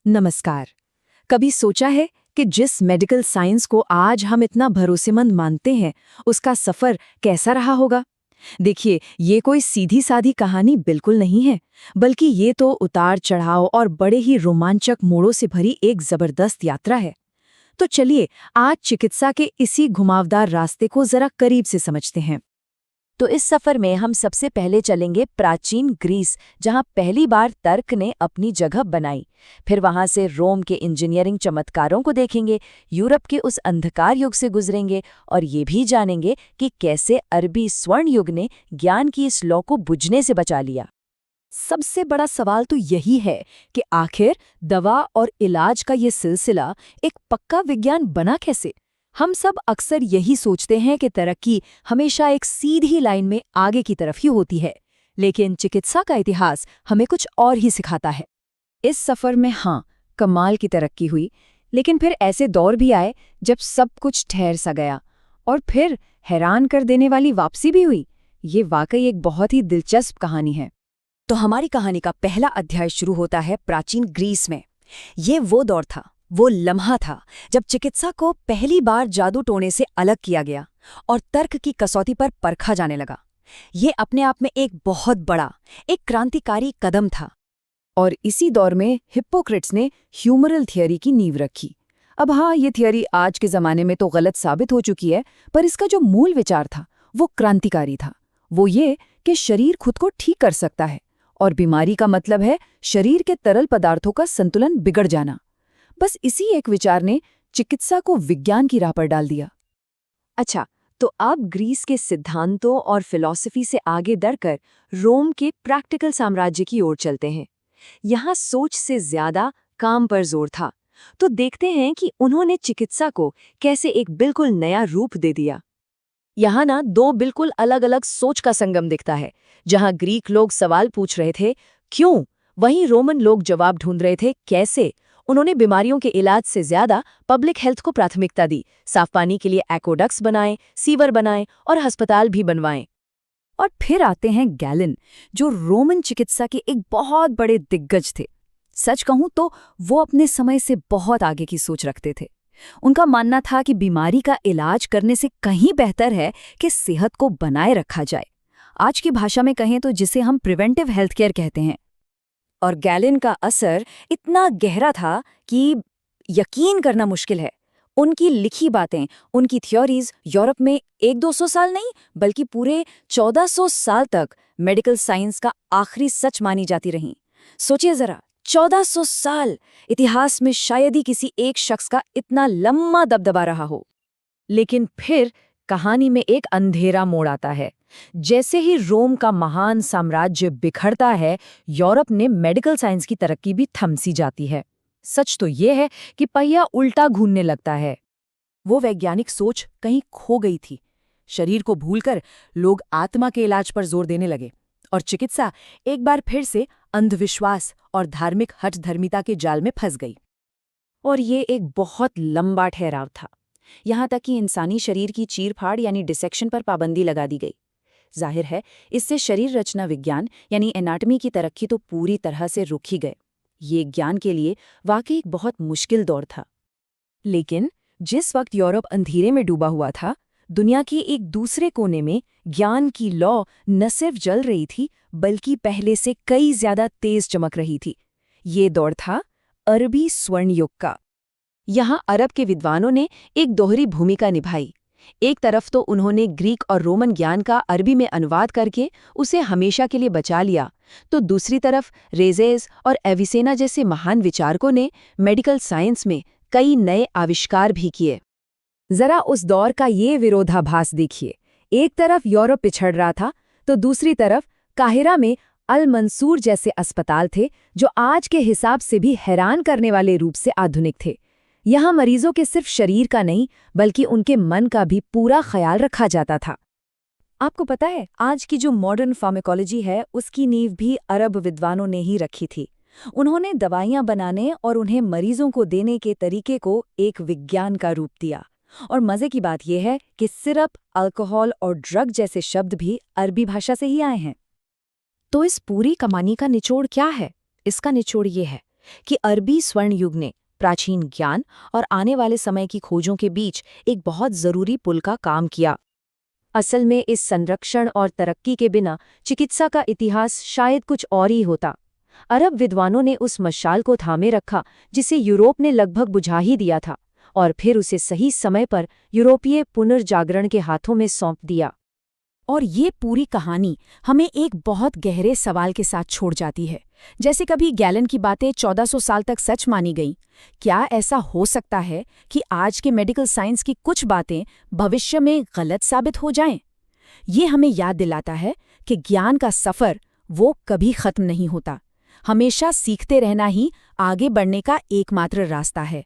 नमस्कार। कभी सोचा है कि जिस मेडिकल साइंस को आज हम इतना भरोसेमंद मानते हैं, उसका सफर कैसा रहा होगा? देखिए, ये कोई सीधी सादी कहानी बिल्कुल नहीं है, बल्कि ये तो उतार चढ़ाव और बड़े ही रोमांचक मोड़ों से भरी एक जबरदस्त यात्रा है। तो चलिए, आज चिकित्सा के इसी घुमावदार रास्ते को जरा करीब से समझते हैं। तो इस सफर में हम सबसे पहले चलेंगे प्राचीन ग्रीस, जहां पहली बार तर्क ने अपनी जगह बनाई। फिर वहां से रोम के इंजीनियरिंग चमत्कारों को देखेंगे, यूरोप के उस अंधकार युग से गुजरेंगे और ये भी जानेंगे कि कैसे अरबी स्वर्ण युग ने ज्ञान की इस लौ को बुझने से बचा लिया। सबसे बड़ा सवाल तो यही है कि आखिर दवा और इलाज का ये सिलसिला एक पक्का विज्ञान बना कैसे? हम सब अक्सर यही सोचते हैं कि तरक्की हमेशा एक सीधी लाइन में आगे की तरफ ही होती है, लेकिन चिकित्सा का इतिहास हमें कुछ और ही सिखाता है। इस सफर में कमाल की तरक्की हुई, लेकिन फिर ऐसे दौर भी आए जब सब कुछ ठहर सा गया, और फिर हैरान कर देने वाली वापसी भी हुई। ये वाकई एक बहुत ही दिलचस्प कहानी है। तो हमारी कहानी का पहला अध्याय शुरू होता है प्राचीन ग्रीस में। ये वो दौर था, वो लम्हा था जब चिकित्सा को पहली बार जादू टोने से अलग किया गया और तर्क की कसौटी पर परखा जाने लगा। ये अपने आप में एक बहुत बड़ा, एक क्रांतिकारी कदम था। और इसी दौर में हिप्पोक्रेट्स ने ह्यूमरल थियरी की नींव रखी। अब ये थियरी आज के ज़माने में तो गलत साबित हो चुकी है, पर इसका जो मूल विचार था वो क्रांतिकारी था। वो ये कि शरीर खुद को ठीक कर सकता है, और बीमारी का मतलब है शरीर के तरल पदार्थों का संतुलन बिगड़ जाना। बस इसी एक विचार ने चिकित्सा को विज्ञान की राह पर डाल दिया। अच्छा, तो अब ग्रीस के सिद्धांतों और फिलॉसफी से आगे बढ़कर रोम के प्रैक्टिकल साम्राज्य की ओर चलते हैं। यहाँ सोच से ज्यादा काम पर जोर था। तो देखते हैं कि उन्होंने चिकित्सा को कैसे एक बिल्कुल नया रूप दे दिया। यहाँ ना दो बिल्कुल अलग अलग सोच का संगम दिखता है। जहाँ ग्रीक लोग सवाल पूछ रहे थे क्यों, वहीं रोमन लोग जवाब ढूंढ रहे थे कैसे। उन्होंने बीमारियों के इलाज से ज्यादा पब्लिक हेल्थ को प्राथमिकता दी। साफ पानी के लिए एक्वाडक्ट्स बनाए, सीवर बनाए और अस्पताल भी बनवाएं। और फिर आते हैं गैलन, जो रोमन चिकित्सा के एक बहुत बड़े दिग्गज थे। सच कहूं तो वो अपने समय से बहुत आगे की सोच रखते थे। उनका मानना था कि बीमारी का इलाज करने से कहीं बेहतर है कि सेहत को बनाए रखा जाए। आज की भाषा में कहें तो जिसे हम प्रिवेंटिव हेल्थ केयर कहते हैं। और गैलन का असर इतना गहरा था कि यकीन करना मुश्किल है। उनकी लिखी बातें, उनकी थ्योरीज यूरोप में 100-200 साल नहीं, बल्कि पूरे 1400 साल तक मेडिकल साइंस का आखिरी सच मानी जाती रहीं। सोचिए जरा, 1400 साल! इतिहास में शायद ही किसी एक शख्स का इतना लंबा दबदबा रहा हो। लेकिन फिर कहानी में एक अंधेरा मोड़ आता है। जैसे ही रोम का महान साम्राज्य बिखरता है, यूरोप ने मेडिकल साइंस की तरक्की भी थमसी जाती है। सच तो ये है कि पहिया उल्टा घूमने लगता है। वो वैज्ञानिक सोच कहीं खो गई थी। शरीर को भूलकर लोग आत्मा के इलाज पर जोर देने लगे, और चिकित्सा एक बार फिर से अंधविश्वास और धार्मिक हठधर्मिता के जाल में फंस गई। और ये एक बहुत लंबा ठहराव था। यहाँ तक कि इंसानी शरीर की चीरफाड़ यानी डिसेक्शन पर पाबंदी लगा दी गई। जाहिर है, इससे शरीर रचना विज्ञान यानी एनाटॉमी की तरक्की तो पूरी तरह से रुक ही गए। ये ज्ञान के लिए वाकई एक बहुत मुश्किल दौर था। लेकिन जिस वक्त यूरोप अंधेरे में डूबा हुआ था, दुनिया के एक दूसरे कोने में ज्ञान की लौ न सिर्फ जल रही थी, बल्कि पहले से कई ज्यादा तेज चमक रही थी। ये दौर था अरबी स्वर्ण युग का। यहाँ अरब के विद्वानों ने एक दोहरी भूमिका निभाई। एक तरफ तो उन्होंने ग्रीक और रोमन ज्ञान का अरबी में अनुवाद करके उसे हमेशा के लिए बचा लिया, तो दूसरी तरफ रेजेस और एविसेना जैसे महान विचारकों ने मेडिकल साइंस में कई नए आविष्कार भी किए। जरा उस दौर का ये विरोधाभास देखिए। एक तरफ यूरोप पिछड़ रहा था, तो दूसरी तरफ काहिरा में अल मंसूर जैसे अस्पताल थे, जो आज के हिसाब से भी हैरान करने वाले रूप से आधुनिक थे। यहाँ मरीजों के सिर्फ शरीर का नहीं, बल्कि उनके मन का भी पूरा ख्याल रखा जाता था। आपको पता है, आज की जो मॉडर्न फार्माकोलॉजी है, उसकी नींव भी अरब विद्वानों ने ही रखी थी। उन्होंने दवाइयाँ बनाने और उन्हें मरीजों को देने के तरीके को एक विज्ञान का रूप दिया। और मज़े की बात यह है कि सिरप, अल्कोहल और ड्रग जैसे शब्द भी अरबी भाषा से ही आए हैं। तो इस पूरी कहानी का निचोड़ क्या है? इसका निचोड़ ये है कि अरबी स्वर्ण युग ने प्राचीन ज्ञान और आने वाले समय की खोजों के बीच एक बहुत जरूरी पुल का काम किया। असल में इस संरक्षण और तरक्की के बिना चिकित्सा का इतिहास शायद कुछ और ही होता। अरब विद्वानों ने उस मशाल को थामे रखा जिसे यूरोप ने लगभग बुझा ही दिया था, और फिर उसे सही समय पर यूरोपीय पुनर्जागरण के हाथों में सौंप दिया। और ये पूरी कहानी हमें एक बहुत गहरे सवाल के साथ छोड़ जाती है। जैसे कभी गैलन की बातें 1400 साल तक सच मानी गई, क्या ऐसा हो सकता है कि आज के मेडिकल साइंस की कुछ बातें भविष्य में गलत साबित हो जाएं? ये हमें याद दिलाता है कि ज्ञान का सफ़र वो कभी खत्म नहीं होता। हमेशा सीखते रहना ही आगे बढ़ने का एकमात्र रास्ता है।